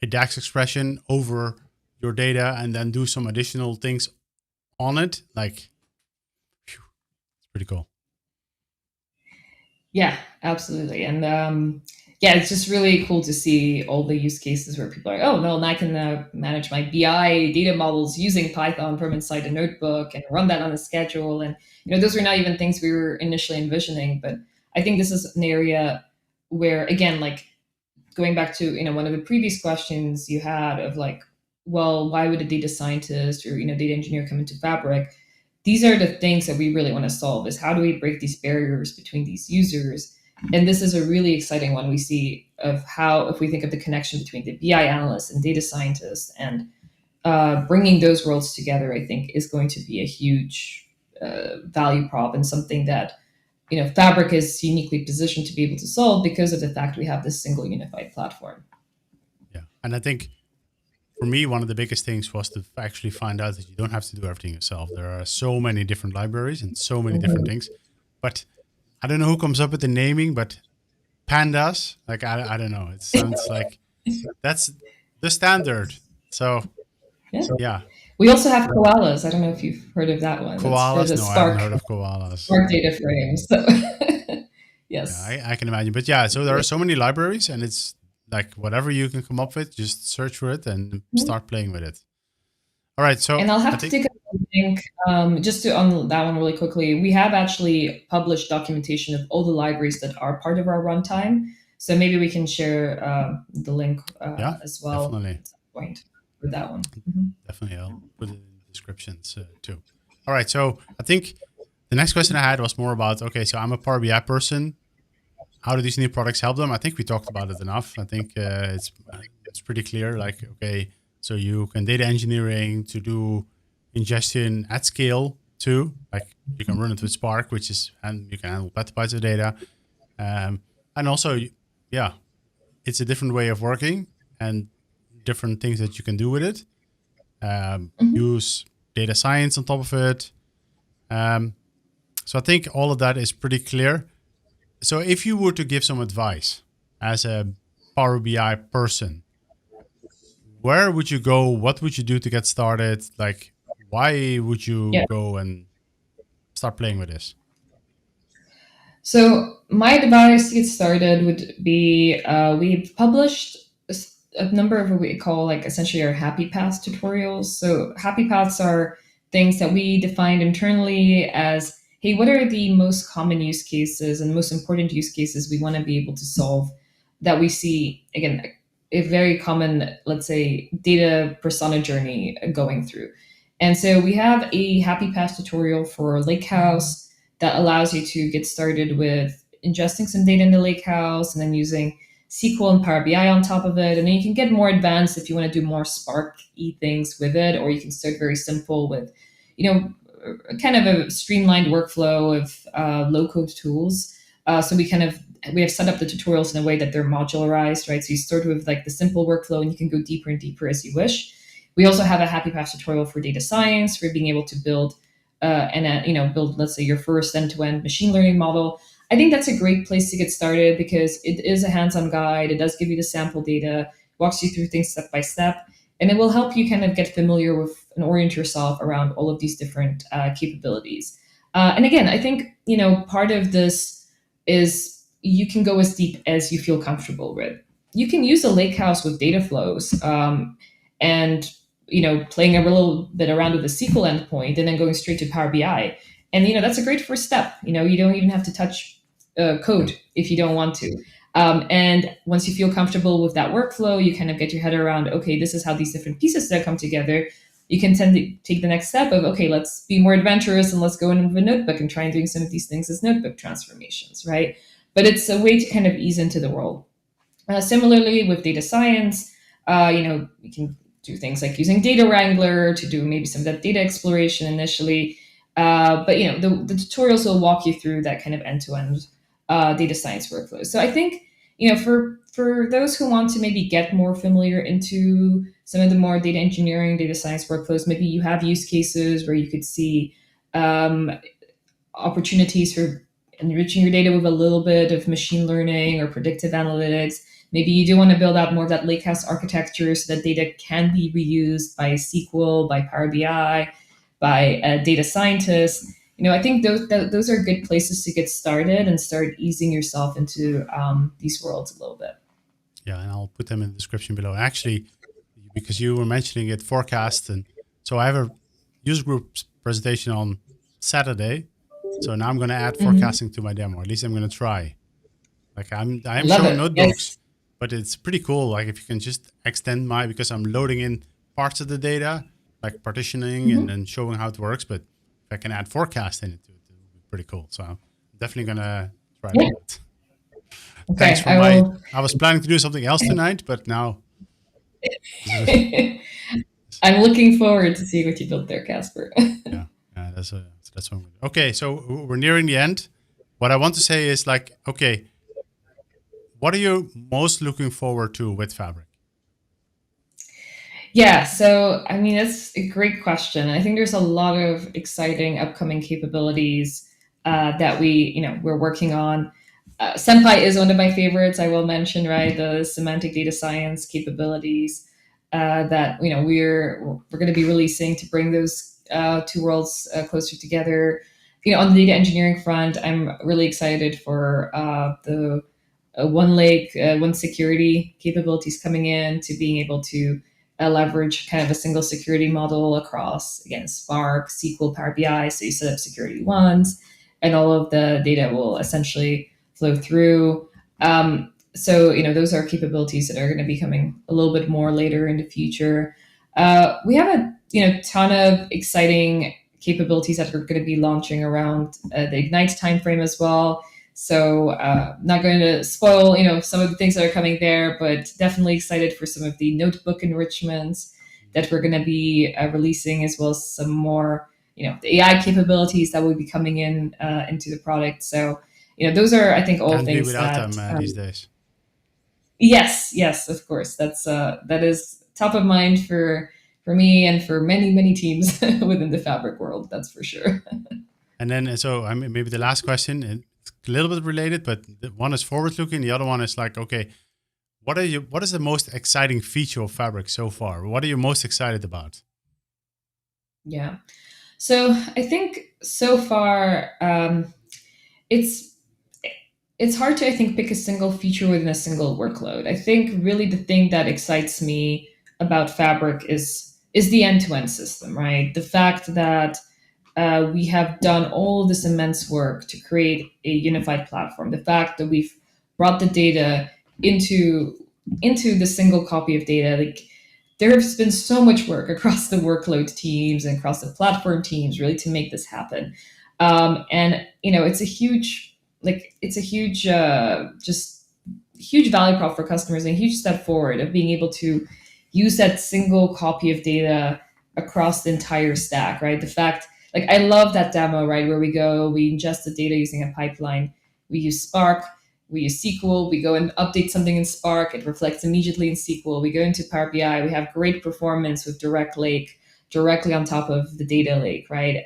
a DAX expression over your data and then do some additional things on it, like, phew, it's pretty cool. Yeah, absolutely. And it's just really cool to see all the use cases where people are, oh, no, and I can manage my BI data models using Python from inside a notebook and run that on a schedule. And, those were not even things we were initially envisioning. But I think this is an area where, again, like going back to, one of the previous questions you had of like, well, why would a data scientist or, data engineer come into Fabric? These are the things that we really want to solve, is how do we break these barriers between these users? And this is a really exciting one we see of how, if we think of the connection between the BI analyst and data scientist, and bringing those worlds together, I think is going to be a huge value prop, and something that, Fabric is uniquely positioned to be able to solve because of the fact we have this single unified platform. Yeah. And I think for me, one of the biggest things was to actually find out that you don't have to do everything yourself. There are so many different libraries and so many different things. But I don't know who comes up with the naming, but pandas, like, I don't know. It sounds like that's the standard. So, yeah. We also have koalas. I don't know if you've heard of that one. Koalas? No, I haven't heard of koalas. Spark data frames. So yes. Yeah, I can imagine. But yeah, so there are so many libraries, and it's like whatever you can come up with, just search for it and start playing with it. All right. So, and I'll have to take a link just to on that one really quickly. We have actually published documentation of all the libraries that are part of our runtime. So maybe we can share the link as well. Definitely. At some point for that one. Definitely. I'll put it in the descriptions too. All right. So I think the next question I had was more about, okay, so I'm a Power BI person. How do these new products help them? I think we talked about it enough. I think it's pretty clear. Like, okay, so you can data engineering to do ingestion at scale too. Like, you can run it with Spark, and you can handle petabytes of data. And also, it's a different way of working and different things that you can do with it. Use data science on top of it. So I think all of that is pretty clear. So if you were to give some advice as a Power BI person, where would you go? What would you do to get started? Like, why would you go and start playing with this? So my advice to get started would be, we've published a number of what we call like essentially our happy paths tutorials. So happy paths are things that we defined internally as, hey, what are the most common use cases and most important use cases we want to be able to solve that we see, again, a very common, let's say, data persona journey going through. And so we have a happy path tutorial for Lakehouse that allows you to get started with ingesting some data in the Lakehouse and then using SQL and Power BI on top of it. And then you can get more advanced if you want to do more Spark-y things with it, or you can start very simple with, kind of a streamlined workflow of low-code tools. So we have set up the tutorials in a way that they're modularized, right? So you start with like the simple workflow and you can go deeper and deeper as you wish. We also have a happy path tutorial for data science, for being able to build build, let's say, your first end-to-end machine learning model. I think that's a great place to get started because it is a hands-on guide. It does give you the sample data, walks you through things step by step, and it will help you kind of get familiar with and orient yourself around all of these different capabilities. And again, I think, part of this is you can go as deep as you feel comfortable with. You can use a Lakehouse with data flows and playing a little bit around with a SQL endpoint and then going straight to Power BI. And, that's a great first step. You don't even have to touch code if you don't want to. And once you feel comfortable with that workflow, you kind of get your head around, okay, this is how these different pieces that come together. you can tend to take the next step of, okay, let's be more adventurous and let's go into a notebook and try and doing some of these things as notebook transformations, right? But it's a way to kind of ease into the world. Similarly, with data science, we can do things like using Data Wrangler to do maybe some of that data exploration initially. But the tutorials will walk you through that kind of end-to-end data science workflow. So I think for those who want to maybe get more familiar into some of the more data engineering, data science workflows, maybe you have use cases where you could see opportunities for enriching your data with a little bit of machine learning or predictive analytics. Maybe you do want to build out more of that Lakehouse architecture so that data can be reused by SQL, by Power BI, by data scientists. I think those are good places to get started and start easing yourself into these worlds a little bit. Yeah, and I'll put them in the description below. Actually, because you were mentioning it, forecast, and so I have a user group presentation on Saturday. So now I'm going to add forecasting to my demo. At least I'm going to try. Like I'm showing notebooks, but it's pretty cool. Like if you can just extend because I'm loading in parts of the data, like partitioning and then showing how it works. But if I can add forecast in it, it would be pretty cool. So I'm definitely going to try that. Okay, Thanks for I was planning to do something else tonight, but now. I'm looking forward to seeing what you built there, Kasper. Yeah, that's what I'm going to do. Okay, so we're nearing the end. What I want to say is okay, what are you most looking forward to with Fabric? Yeah, so I mean, that's a great question. I think there's a lot of exciting upcoming capabilities that we're working on. Senpai is one of my favorites. I will mention, right, the semantic data science capabilities that we're going to be releasing to bring those two worlds closer together. On the data engineering front, I'm really excited for the One Lake, One Security capabilities coming in, to being able to leverage kind of a single security model across, again, Spark, SQL, Power BI. So you set up security once, and all of the data will essentially flow through. So those are capabilities that are going to be coming a little bit more later in the future. We have a ton of exciting capabilities that are going to be launching around the Ignite timeframe as well. So not going to spoil some of the things that are coming there, but definitely excited for some of the notebook enrichments that we're going to be releasing, as well as some more the AI capabilities that will be coming into the product. So those are, I think, all Can't things be without that them these days. Yes, of course. That is top of mind for me and for many teams within the Fabric world. That's for sure. And then, so I mean, maybe the last question, it's a little bit related, but one is forward-looking. The other one is okay, what is the most exciting feature of Fabric so far? What are you most excited about? Yeah. So I think so far, it's hard to, I think, pick a single feature within a single workload. I think really the thing that excites me about Fabric is the end-to-end system, right? The fact that we have done all this immense work to create a unified platform. The fact that we've brought the data into the single copy of data, there has been so much work across the workload teams and across the platform teams really to make this happen. And it's a huge just huge value prop for customers and a huge step forward of being able to use that single copy of data across the entire stack, right? The fact, I love that demo, right, where we ingest the data using a pipeline. We use Spark, we use SQL, we go and update something in Spark, it reflects immediately in SQL. We go into Power BI, we have great performance with Direct Lake directly on top of the data lake, right?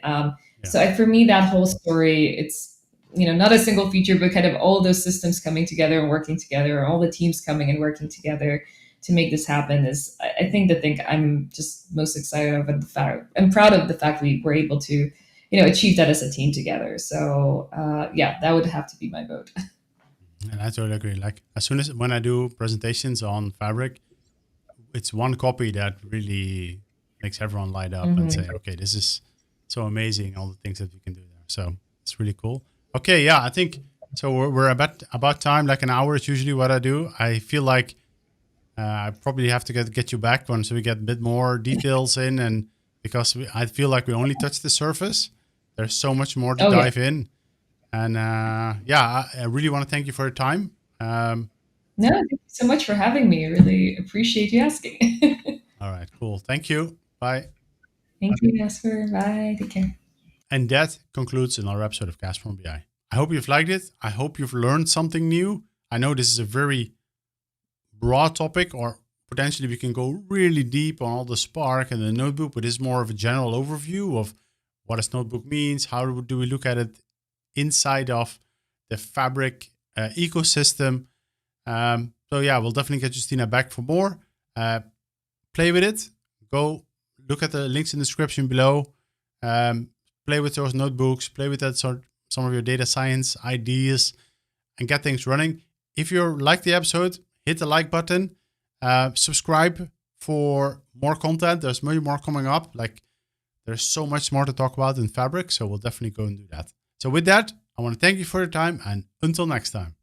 So for me, that whole story, it's not a single feature, but kind of all those systems coming together and working together, all the teams coming and working together to make this happen is, I think, the thing I'm just most excited about. And the fact I'm proud of the fact we were able to, achieve that as a team together. So that would have to be my vote. And I totally agree. As soon as when I do presentations on Fabric, it's one copy that really makes everyone light up and say, okay, this is so amazing, all the things that we can do there. So it's really cool. Okay, yeah, I think so. We're about time. Like an hour is usually what I do. I feel like I probably have to get you back once we get a bit more details in, and because I feel like we only touched the surface. There's so much more to Oh, yeah. dive in. And I really want to thank you for your time. No, thank you so much for having me. I really appreciate you asking. All right, cool. Thank you. Bye. Thank you, Jasper. Bye. Take care. And that concludes another episode of Kasper On BI. I hope you've liked it. I hope you've learned something new. I know this is a very broad topic, or potentially we can go really deep on all the Spark and the notebook, but it's more of a general overview of what this notebook means. How do we look at it inside of the Fabric ecosystem? So yeah, we'll definitely get Justyna back for more. Play with it. Go look at the links in the description below. Play with those notebooks. Play with that some of your data science ideas and get things running. If you like the episode, hit the like button. Subscribe for more content. There's many more coming up. Like, there's so much more to talk about in Fabric, so we'll definitely go and do that. So with that, I want to thank you for your time, and until next time.